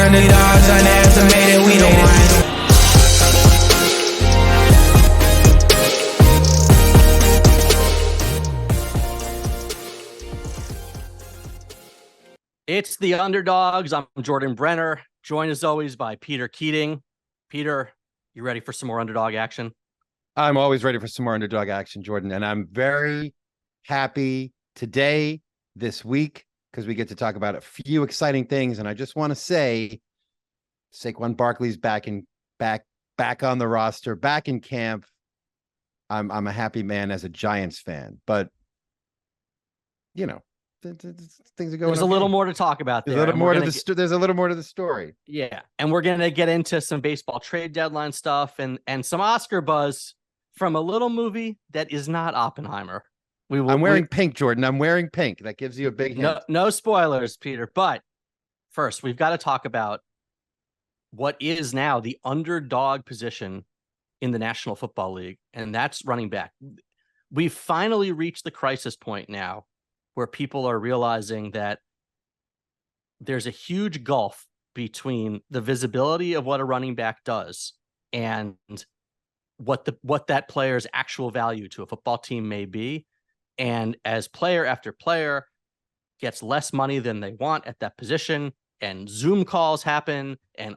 underdogs, underestimated, we the ones. It's the Underdogs. I'm Jordan Brenner, joined as always by Peter Keating. Peter, you ready for some more underdog action? I'm always ready for some more underdog action, Jordan. And I'm very happy today, this week, because we get to talk about a few exciting things. And I just want to say, Saquon Barkley's back on the roster, back in camp. I'm a happy man as a Giants fan, but you know, things are going. There's a little more to talk about there. There's a little more to the story. Yeah, and we're gonna get into some baseball trade deadline stuff and some Oscar buzz from a little movie that is not Oppenheimer. I'm wearing pink, Jordan. I'm wearing pink. That gives you a big hint. No spoilers, Peter. But first, we've got to talk about what is now the underdog position in the National Football League, and that's running back. We've finally reached the crisis point now where people are realizing that there's a huge gulf between the visibility of what a running back does and what that player's actual value to a football team may be. And as player after player gets less money than they want at that position, and Zoom calls happen, and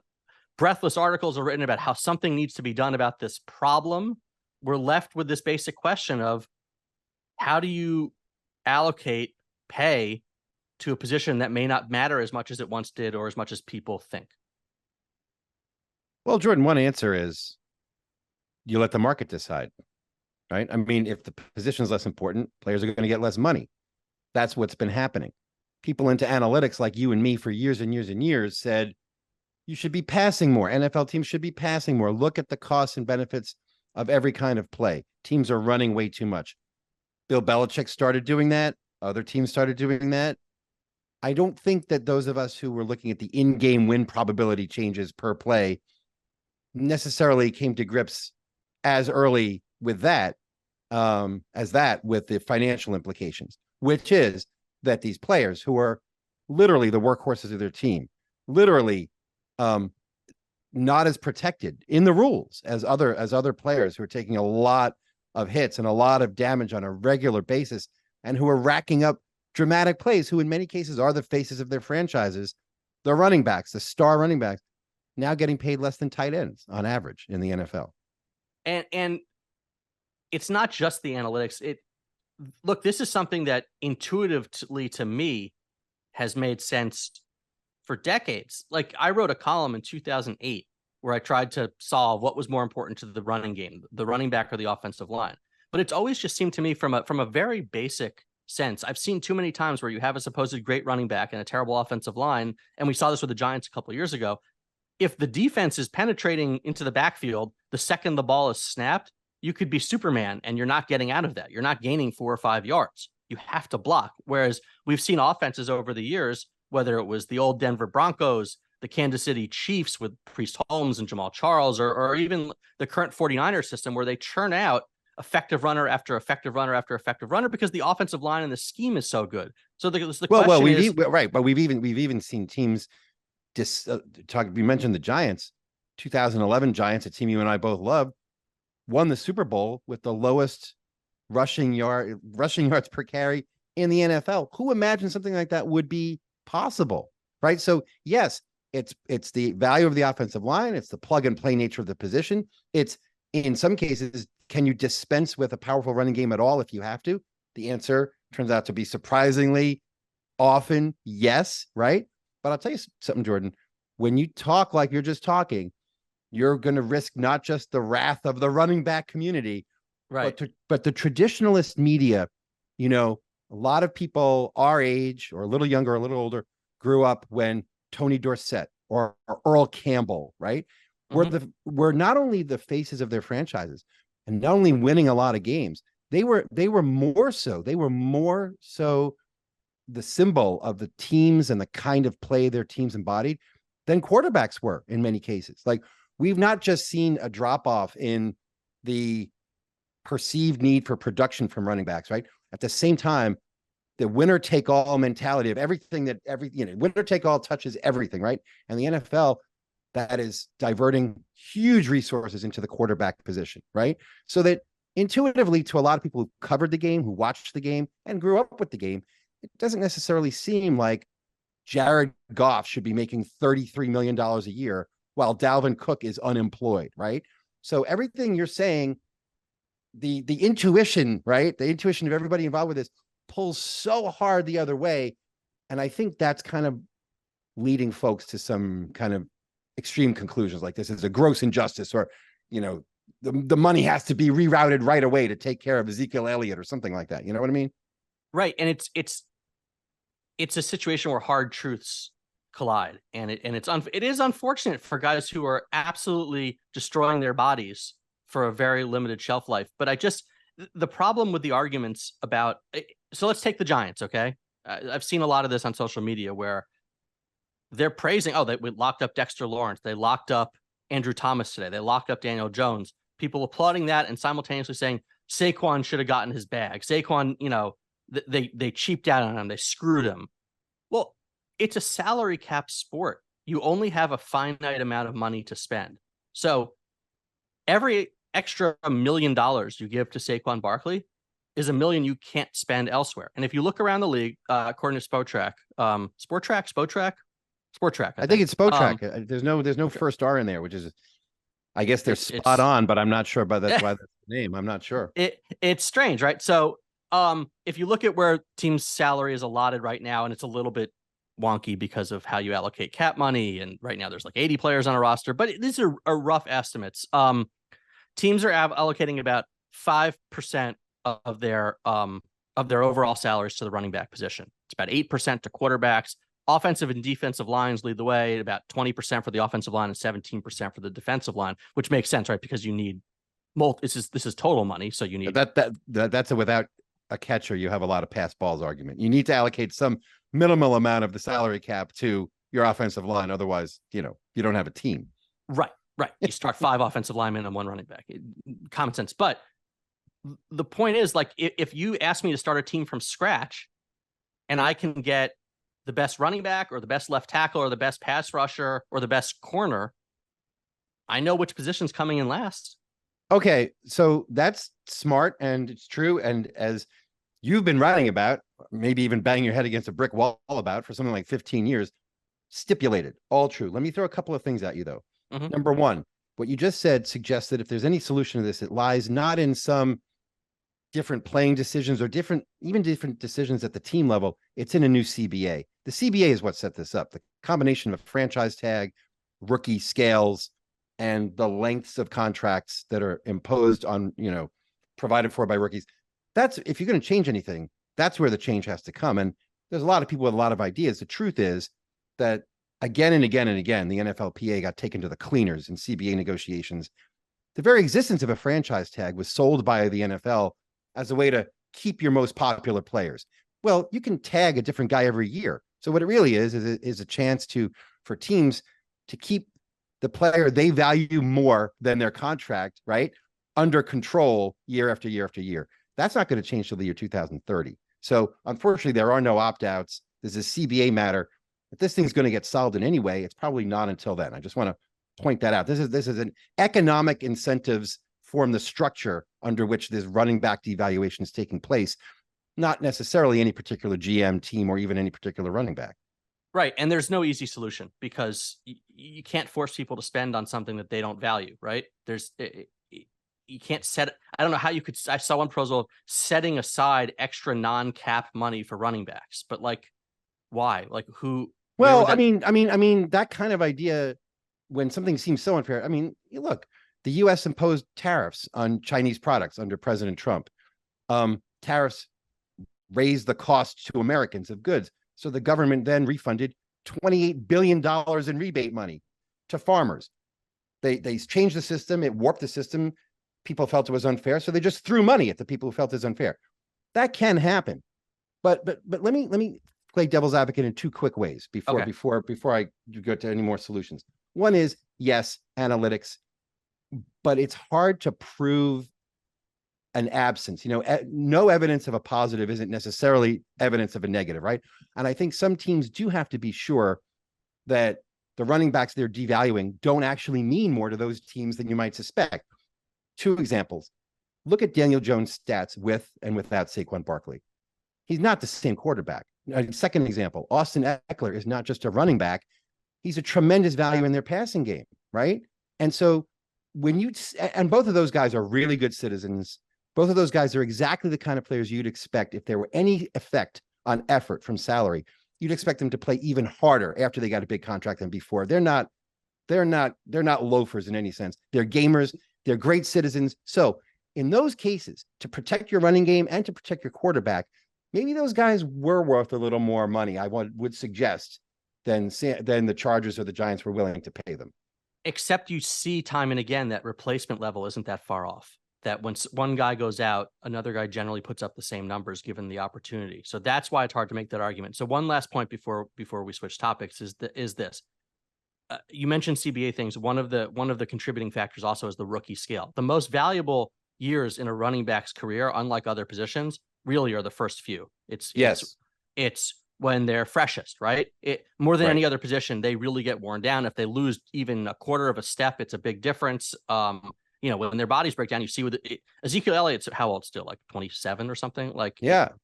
breathless articles are written about how something needs to be done about this problem, we're left with this basic question of how do you allocate pay to a position that may not matter as much as it once did or as much as people think? Well, Jordan, one answer is you let the market decide, right? I mean, if the position is less important, players are going to get less money. That's what's been happening. People into analytics like you and me for years and years and years said, you should be passing more. NFL teams should be passing more. Look at the costs and benefits of every kind of play. Teams are running way too much. Bill Belichick started doing that. Other teams started doing that. I don't think that those of us who were looking at the in-game win probability changes per play necessarily came to grips as early with that, with the financial implications, which is that these players who are literally the workhorses of their team, literally not as protected in the rules as other players who are taking a lot of hits and a lot of damage on a regular basis, and who are racking up dramatic plays, who in many cases are the faces of their franchises, the running backs, the star running backs, now getting paid less than tight ends on average in the NFL. And it's not just the analytics. Look, this is something that intuitively to me has made sense for decades. Like, I wrote a column in 2008 where I tried to solve what was more important to the running game, the running back or the offensive line. But it's always just seemed to me from a very basic sense. I've seen too many times where you have a supposed great running back and a terrible offensive line. And we saw this with the Giants a couple of years ago. If the defense is penetrating into the backfield, the second the ball is snapped, you could be Superman and you're not getting out of that. You're not gaining 4 or 5 yards. You have to block. Whereas we've seen offenses over the years, whether it was the old Denver Broncos, the Kansas City Chiefs with Priest Holmes and Jamal Charles, or even the current 49ers system, where they churn out effective runner after effective runner after effective runner because the offensive line and the scheme is so good. So the question is, but we've even seen teams you mentioned the Giants, 2011 Giants, a team you and I both love, won the Super Bowl with the lowest rushing yards per carry in the NFL. Who imagined something like that would be possible, right? So yes, it's the value of the offensive line. It's the plug and play nature of the position. It's, in some cases, can you dispense with a powerful running game at all if you have to? The answer turns out to be surprisingly often yes, right? But I'll tell you something, Jordan. When you talk like you're just talking, you're going to risk not just the wrath of the running back community, right, but the traditionalist media. You know, a lot of people our age or a little younger, or a little older, grew up when Tony Dorsett or Earl Campbell, right? Mm-hmm. Were not only the faces of their franchises and not only winning a lot of games, they were more so the symbol of the teams and the kind of play their teams embodied than quarterbacks were in many cases. Like, we've not just seen a drop off in the perceived need for production from running backs, right? At the same time, the winner take all mentality of everything that winner take all touches everything, right? And the NFL, that is diverting huge resources into the quarterback position, right? So that intuitively, to a lot of people who covered the game, who watched the game and grew up with the game, it doesn't necessarily seem like Jared Goff should be making $33 million a year while Dalvin Cook is unemployed, right? So everything you're saying, the intuition, right? The intuition of everybody involved with this pulls so hard the other way. And I think that's kind of leading folks to some kind of extreme conclusions, like this is a gross injustice, or, the money has to be rerouted right away to take care of Ezekiel Elliott or something like that. You know what I mean? Right. And it's a situation where hard truths collide, and it is unfortunate for guys who are absolutely destroying their bodies for a very limited shelf life. But the problem with the arguments about, so let's take the Giants. Okay. I've seen a lot of this on social media where they're praising, we locked up Dexter Lawrence. They locked up Andrew Thomas today. They locked up Daniel Jones. People applauding that and simultaneously saying Saquon should have gotten his bag. Saquon, they cheaped out on him. They screwed him. Well, it's a salary cap sport. You only have a finite amount of money to spend. So every extra $1 million you give to Saquon Barkley is $1 million you can't spend elsewhere. And if you look around the league, according to Spotrac, I think it's Spotrac. There's no first R in there, which is, I guess they're spot on, but I'm not sure about that's why that's the name. I'm not sure. It's strange, right? So if you look at where teams' salary is allotted right now, and it's a little bit wonky because of how you allocate cap money, and right now there's like 80 players on a roster, but these are rough estimates. Teams are allocating about 5% of their overall salaries to the running back position. It's about 8% to quarterbacks. Offensive and defensive lines lead the way, about 20% for the offensive line and 17% for the defensive line, which makes sense, right? Because you need this is total money, so you need that's without a catcher. You have a lot of pass balls argument. You need to allocate some minimal amount of the salary cap to your offensive line, otherwise, you don't have a team. Right. You start 5 offensive linemen and 1 running back. Common sense, but the point is, like, if you ask me to start a team from scratch, and I can get the best running back or the best left tackle or the best pass rusher or the best corner, I know which position's coming in last. Okay, so that's smart and it's true. And as you've been writing about, maybe even banging your head against a brick wall about for something like 15 years, stipulated, all true. Let me throw a couple of things at you, though. Mm-hmm. Number one, what you just said suggests that if there's any solution to this, it lies not in some different playing decisions or different decisions at the team level. It's in a new CBA. The CBA is what set this up. The combination of a franchise tag, rookie scales, and the lengths of contracts that are imposed on, provided for by rookies. That's, if you're going to change anything, that's where the change has to come. And there's a lot of people with a lot of ideas. The truth is that again and again and again, the NFLPA got taken to the cleaners in CBA negotiations. The very existence of a franchise tag was sold by the NFL as a way to keep your most popular players. Well, you can tag a different guy every year. So what it really is a chance for teams to keep the player they value more than their contract, right, under control year after year after year. That's not going to change till the year 2030. So unfortunately, there are no opt-outs. There's a CBA matter. If this thing's going to get solved in any way, it's probably not until then. I just want to point that out. This is an economic incentives form the structure under which this running back devaluation is taking place, not necessarily any particular GM team or even any particular running back. Right. And there's no easy solution because you can't force people to spend on something that they don't value, right? You can't set, I don't know how you could, I saw one proposal of setting aside extra non-cap money for running backs, but like, why? Like who? Well, I mean, that kind of idea, when something seems so unfair, I mean, look, the U.S. imposed tariffs on Chinese products under President Trump. Tariffs raised the cost to Americans of goods. So the government then refunded $28 billion in rebate money to farmers. They changed the system. It warped the system. People felt it was unfair. So they just threw money at the people who felt it's unfair. That can happen. But let me play devil's advocate in 2 quick ways before I go to any more solutions. One is, yes, analytics, but it's hard to prove an absence. No evidence of a positive isn't necessarily evidence of a negative, right? And I think some teams do have to be sure that the running backs they're devaluing don't actually mean more to those teams than you might suspect. 2 examples. Look at Daniel Jones' stats with and without Saquon Barkley. He's not the same quarterback. Second example, Austin Eckler is not just a running back. He's a tremendous value in their passing game, right? And so and both of those guys are really good citizens. Both of those guys are exactly the kind of players you'd expect if there were any effect on effort from salary. You'd expect them to play even harder after they got a big contract than before. They're not loafers in any sense. They're gamers. They're great citizens. So in those cases, to protect your running game and to protect your quarterback, maybe those guys were worth a little more money, I would suggest, than the Chargers or the Giants were willing to pay them. Except you see time and again that replacement level isn't that far off. That when one guy goes out, another guy generally puts up the same numbers given the opportunity. So that's why it's hard to make that argument. So one last point before we switch topics is this. You mentioned CBA things. One of the contributing factors also is the rookie scale. The most valuable years in a running back's career, unlike other positions, really are the first few. It's when they're freshest, right? More than any other position, they really get worn down. If they lose even a quarter of a step, it's a big difference. When their bodies break down, you see Ezekiel Elliott's how old still, like 27 or something.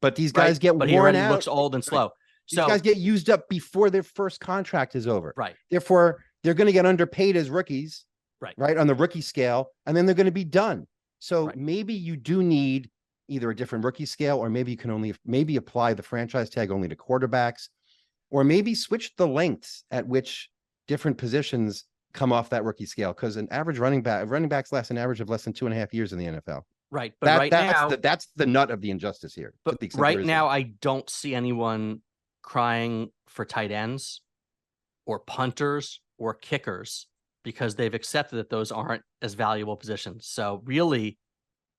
But these guys get worn out. He already looks old and slow. These guys get used up before their first contract is over. Right. Therefore, they're going to get underpaid as rookies. Right. On the rookie scale, and then they're going to be done. So maybe you do need either a different rookie scale, or maybe you can maybe apply the franchise tag only to quarterbacks, or maybe switch the lengths at which different positions come off that rookie scale. Because an average running backs last an average of less than 2.5 years in the NFL. Right. But that's the nut of the injustice here. But right now, I don't see anyone crying for tight ends or punters or kickers because they've accepted that those aren't as valuable positions. So really,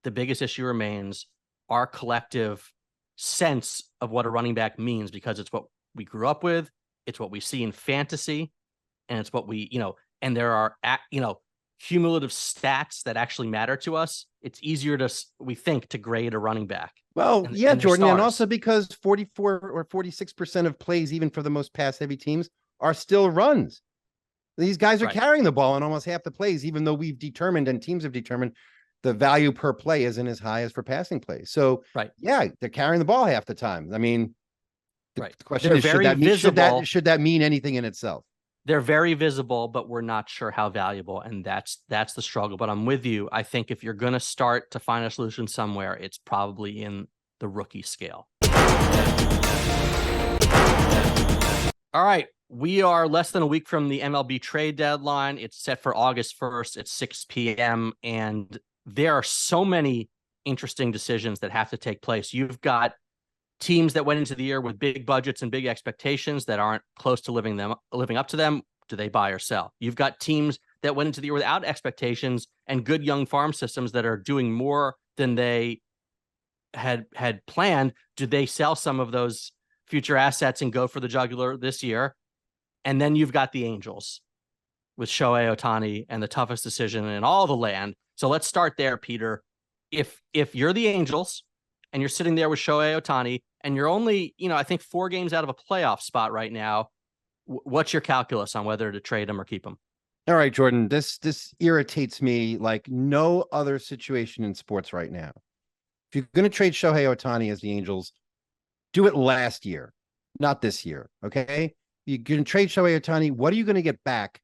the biggest issue remains our collective sense of what a running back means, because it's what we grew up with, it's what we see in fantasy, and it's what and there are, cumulative stats that actually matter to us. It's easier we think, to grade a running back. Well, Jordan, and also because 44 or 46% of plays, even for the most pass-heavy teams, are still runs. These guys are carrying the ball in almost half the plays, even though we've determined and teams have determined the value per play isn't as high as for passing plays. So, they're carrying the ball half the time. I mean, the question is, should that mean anything in itself? They're very visible, but we're not sure how valuable, and that's the struggle. But I'm with you. I think if you're going to start to find a solution somewhere, it's probably in the rookie scale. All right. We are less than a week from the MLB trade deadline. It's set for August 1st at 6 p.m. And there are so many interesting decisions that have to take place. You've got teams that went into the year with big budgets and big expectations that aren't close to living up to them. Do they buy or sell? You've got teams that went into the year without expectations and good young farm systems that are doing more than they had planned. Do they sell some of those future assets and go for the jugular this year? And then you've got the Angels with Shohei Ohtani and the toughest decision in all the land. So let's start there, Peter. If you're the Angels and you're sitting there with Shohei Ohtani and you're only, I think 4 games out of a playoff spot right now, what's your calculus on whether to trade him or keep him? All right, Jordan, this irritates me like no other situation in sports right now. If you're going to trade Shohei Ohtani as the Angels, do it last year, not this year, okay? You can trade Shohei Ohtani. What are you going to get back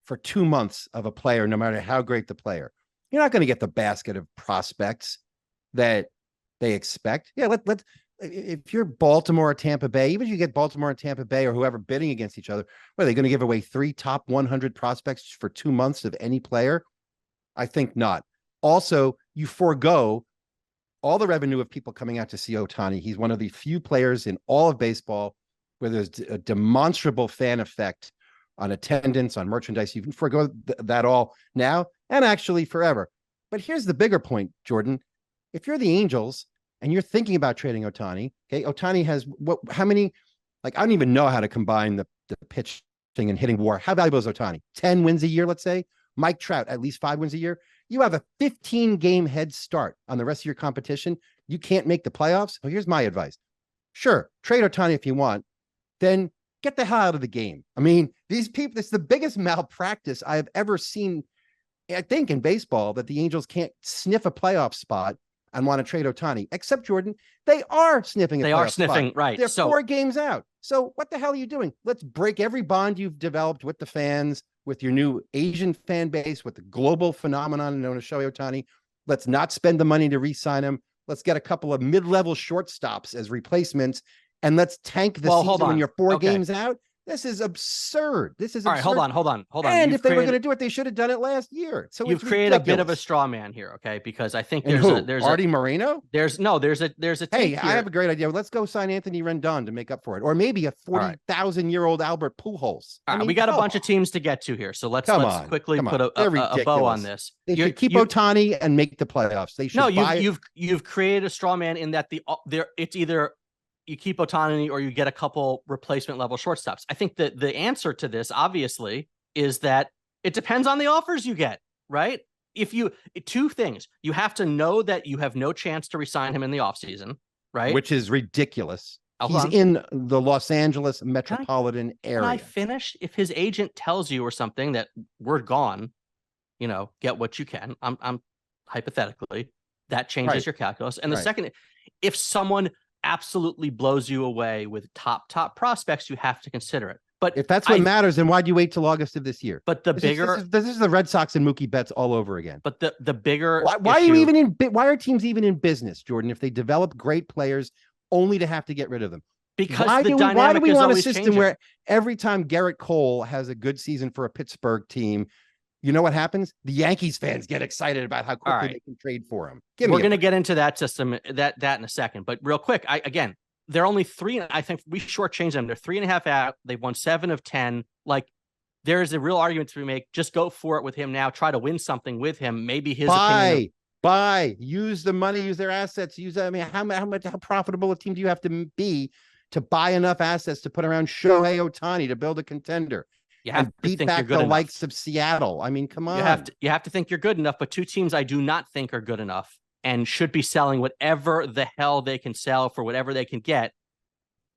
for 2 months of a player, no matter how great the player? You're not going to get the basket of prospects that they expect. Yeah, if you're Baltimore or Tampa Bay, even if you get Baltimore and Tampa Bay or whoever bidding against each other, are they going to give away 3 top 100 prospects for 2 months of any player? I think not. Also, you forego all the revenue of people coming out to see Ohtani. He's one of the few players in all of baseball where there's a demonstrable fan effect on attendance, on merchandise. You can forego that all now and actually forever. But here's the bigger point, Jordan. If you're the Angels and you're thinking about trading Ohtani, okay, Ohtani has how many, I don't even know how to combine the pitching and hitting war. How valuable is Ohtani? 10 wins a year, let's say. Mike Trout, at least 5 wins a year. You have a 15-game head start on the rest of your competition. You can't make the playoffs. Well, here's my advice. Sure, trade Ohtani if you want. Then get the hell out of the game. I mean, these people, it's the biggest malpractice I have ever seen, I think, in baseball, that the Angels can't sniff a playoff spot and want to trade Ohtani. Except, Jordan, they are sniffing a They playoff are sniffing, spot. right. They're So 4 games out. So what the hell are you doing? Let's break every bond you've developed with the fans, with your new Asian fan base, with the global phenomenon known as Shohei Ohtani. Let's not spend the money to re-sign him. Let's get a couple of mid-level shortstops as replacements, and let's tank the season when you're 4 games out. This is absurd. This is all absurd. right. Hold on. And if they were going to do it, they should have done it last year. So you've created a bit of a straw man here, okay? Because I think there's Artie Moreno. There's a hey, I have a great idea. Let's go sign Anthony Rendon to make up for it, or maybe a 40,000-year-old Albert Pujols. All right, we got a bunch of teams to get to here, so let's quickly put a bow on this. They should keep Ohtani and make the playoffs. They should. No, you've created a straw man in that it's either you keep Ohtani or you get a couple replacement level shortstops. I think that the answer to this, obviously, is that it depends on the offers you get, right? Two things. You have to know that you have no chance to resign him in the offseason, right? Which is ridiculous. He's in the Los Angeles metropolitan area. Can I finish? If his agent tells you or something that we're gone, get what you can. I'm hypothetically, that changes your calculus. And the second, if someone absolutely blows you away with top prospects, you have to consider it. But if that's what matters, then why'd you wait till August of this year? But this is the Red Sox and Mookie Betts all over again. But the bigger why are teams even in business, Jordan, if they develop great players only to have to get rid of them? Because why do we want a system changing. Where every time Garrett Cole has a good season for a Pittsburgh team, you know what happens? The Yankees fans get excited about how quickly they can trade for him. We're going to get into that system, that in a second. But real quick, they're only 3. I think we shortchanged them. They're 3.5 out. They've won 7 of 10. Like, there's a real argument to be made. Just go for it with him now. Try to win something with him. Maybe his opinion. Buy. Use the money. Use their assets. How profitable a team do you have to be to buy enough assets to put around Shohei Ohtani to build a contender? You have to beat back the likes of Seattle. I mean, come on. You have to think you're good enough, but 2 teams I do not think are good enough and should be selling whatever the hell they can sell for whatever they can get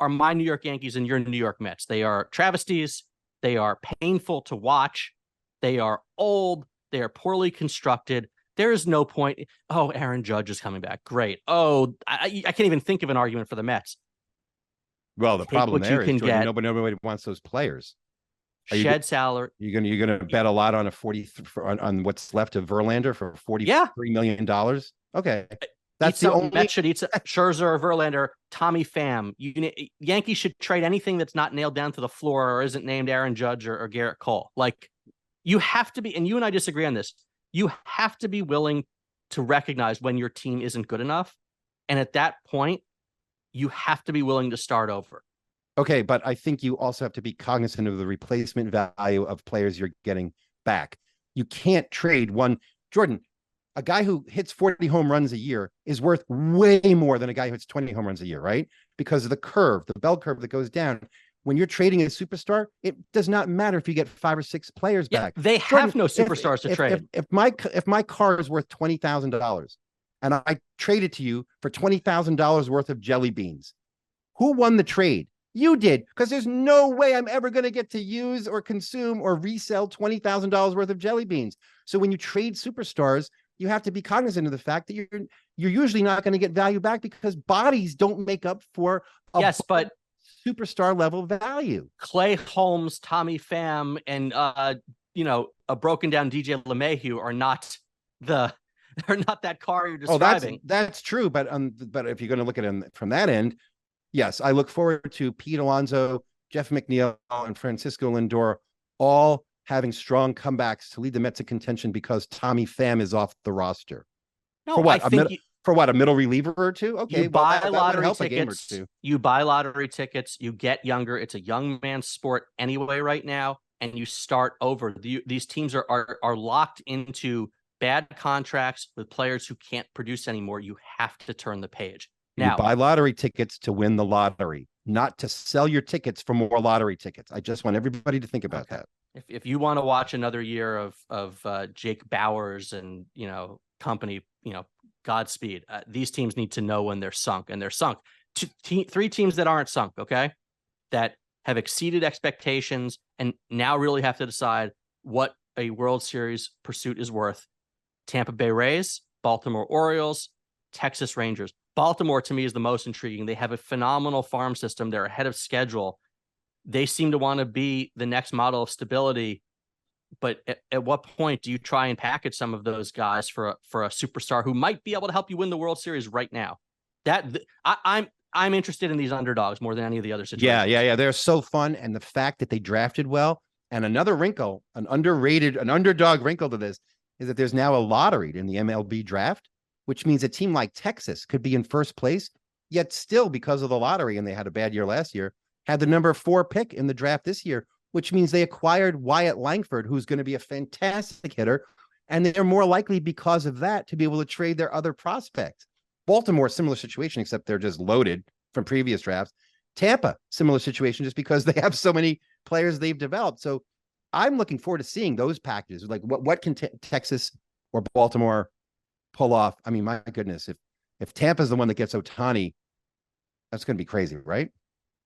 are my New York Yankees and your New York Mets. They are travesties. They are painful to watch. They are old. They are poorly constructed. There is no point. Oh, Aaron Judge is coming back. Great. Oh, I can't even think of an argument for the Mets. Well, the problem there is nobody wants those players. Salary. You're gonna bet a lot on on what's left of Verlander for $43 million. Okay, that's the only Mets should eat Scherzer or Verlander. Tommy Pham. Yankees should trade anything that's not nailed down to the floor or isn't named Aaron Judge or Garrett Cole. Like, you have to be, and you and I disagree on this. You have to be willing to recognize when your team isn't good enough, and at that point, you have to be willing to start over. Okay, but I think you also have to be cognizant of the replacement value of players you're getting back. You can't trade one. Jordan, a guy who hits 40 home runs a year is worth way more than a guy who hits 20 home runs a year, right? Because of the bell curve that goes down. When you're trading a superstar, it does not matter if you get 5 or 6 players back. They have no superstars to trade. If my car is worth $20,000 and I trade it to you for $20,000 worth of jelly beans, who won the trade? You did, because there's no way I'm ever going to get to use or consume or resell $20,000 worth of jelly beans. So when you trade superstars, you have to be cognizant of the fact that you're usually not going to get value back because bodies don't make up for but superstar level value. Clay Holmes, Tommy Pham, and a broken down DJ LeMahieu are not that car you're describing. That's true, but if you're going to look at it from that end. Yes, I look forward to Pete Alonso, Jeff McNeil, and Francisco Lindor all having strong comebacks to lead the Mets to contention because Tommy Pham is off the roster. No, for what? A middle reliever or two? Okay, you buy lottery tickets. You buy lottery tickets. You get younger. It's a young man's sport anyway right now, and you start over. These teams are locked into bad contracts with players who can't produce anymore. You have to turn the page. Now, you buy lottery tickets to win the lottery, not to sell your tickets for more lottery tickets. I just want everybody to think about that. If you want to watch another year of Jake Bowers and company, Godspeed. These teams need to know when they're sunk, and they're sunk. Three teams that aren't sunk, okay, that have exceeded expectations and now really have to decide what a World Series pursuit is worth. Tampa Bay Rays, Baltimore Orioles, Texas Rangers. Baltimore, to me, is the most intriguing. They have a phenomenal farm system. They're ahead of schedule. They seem to want to be the next model of stability. But at what point do you try and package some of those guys for a superstar who might be able to help you win the World Series right now? I'm interested in these underdogs more than any of the other situations. Yeah. They're so fun. And the fact that they drafted well, and another wrinkle, an underdog wrinkle to this is that there's now a lottery in the MLB draft, which means a team like Texas could be in first place, yet still, because of the lottery, and they had a bad year last year, had the number 4 pick in the draft this year, which means they acquired Wyatt Langford, who's going to be a fantastic hitter. And they're more likely because of that to be able to trade their other prospects. Baltimore, similar situation, except they're just loaded from previous drafts. Tampa, similar situation, just because they have so many players they've developed. So I'm looking forward to seeing those packages. Like what can Texas or Baltimore pull off? I mean, my goodness, if Tampa's the one that gets Ohtani, that's going to be crazy, right?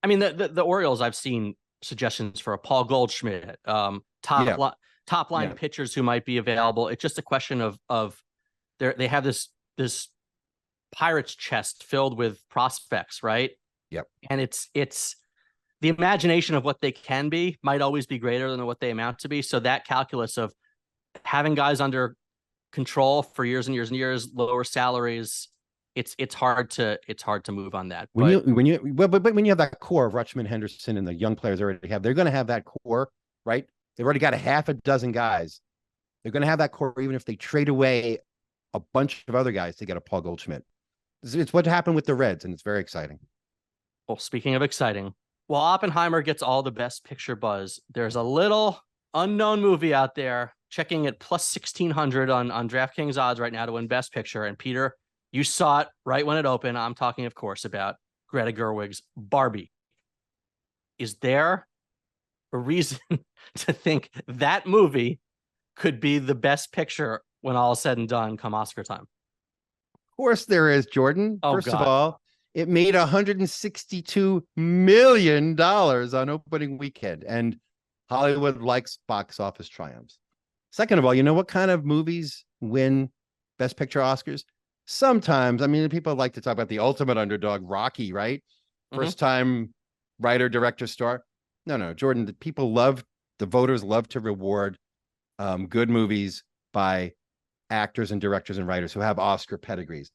I mean, the Orioles, I've seen suggestions for a Paul Goldschmidt, top line pitchers who might be available. It's just a question of they have this Pirates chest filled with prospects, right? Yep. And it's the imagination of what they can be might always be greater than what they amount to be. So that calculus of having guys under control for years and years and years, lower salaries, it's hard to move on that. When you have that core of Rutschman, Henderson, and the young players they already have, they're going to have that core, right? They've already got a half a dozen guys. They're going to have that core, even if they trade away a bunch of other guys to get a Paul Goldschmidt. It's what happened with the Reds, and it's very exciting. Well, speaking of exciting, while Oppenheimer gets all the best picture buzz, there's a little unknown movie out there checking at plus 1,600 on DraftKings odds right now to win Best Picture. And Peter, you saw it right when it opened. I'm talking, of course, about Greta Gerwig's Barbie. Is there a reason to think that movie could be the Best Picture when all is said and done come Oscar time? Of course there is, Jordan. Oh, First God. of all, it made $162 million on opening weekend, and Hollywood likes box office triumphs. Second of all, you know what kind of movies win Best Picture Oscars? Sometimes, I mean, people like to talk about the ultimate underdog, Rocky, right? First time writer, director, star. No, Jordan, the voters love to reward good movies by actors and directors and writers who have Oscar pedigrees.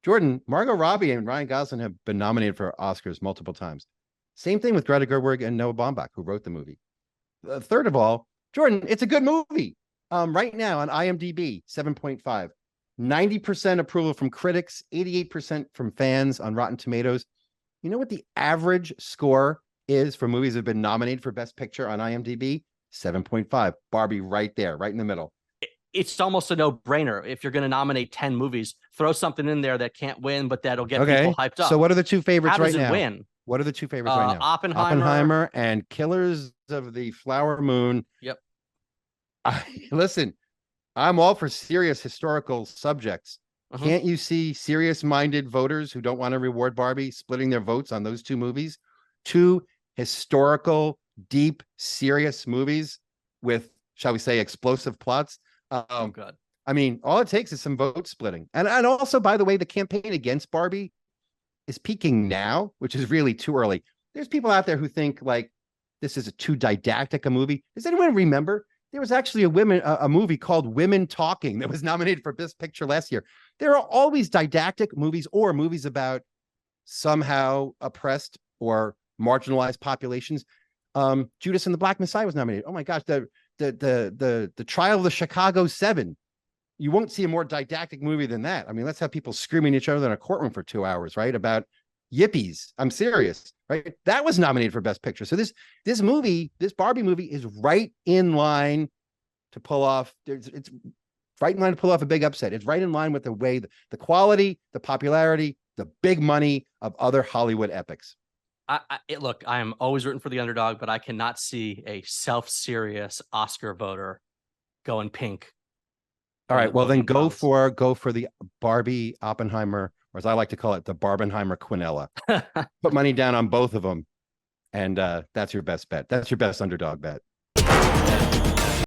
Jordan, Margot Robbie and Ryan Gosling have been nominated for Oscars multiple times. Same thing with Greta Gerwig and Noah Baumbach, who wrote the movie. Third of all, Jordan, it's a good movie. Right now on IMDb, 7.5. 90% approval from critics, 88% from fans on Rotten Tomatoes. You know what the average score is for movies that have been nominated for Best Picture on IMDb? 7.5. Barbie right there, right in the middle. It's almost a no-brainer. If you're going to nominate 10 movies, throw something in there that can't win, but that'll get people hyped up. So what are the two favorites right now? How does it win? What are the two favorites right now? Oppenheimer and Killers of the Flower Moon. Yep. Listen, I'm all for serious historical subjects. Can't you see serious-minded voters who don't want to reward Barbie splitting their votes on those two movies? Two historical, deep, serious movies with, shall we say, explosive plots. God. I mean, all it takes is some vote splitting. And also, by the way, the campaign against Barbie is peaking now, which is really too early. There's people out there who think like this is too didactic a movie. Does anyone remember? There was actually a movie called Women Talking that was nominated for Best Picture last year. There are always didactic movies or movies about somehow oppressed or marginalized populations. Judas and the Black Messiah was nominated. Oh my gosh, the Trial of the Chicago 7. You won't see a more didactic movie than that. I mean, let's have people screaming at each other in a courtroom for 2 hours, right? About yippies. I'm serious, right? That was nominated for Best Picture. So this Barbie movie is right in line to pull off. It's right in line to pull off a big upset. It's right in line with the way the quality, the popularity, the big money of other Hollywood epics. Look, I am always rooting for the underdog, but I cannot see a self-serious Oscar voter going pink. All right, well then go votes. for the Barbie Oppenheimer, or as I like to call it, the Barbenheimer Quinella. Put money down on both of them, and that's your best bet. That's your best underdog bet.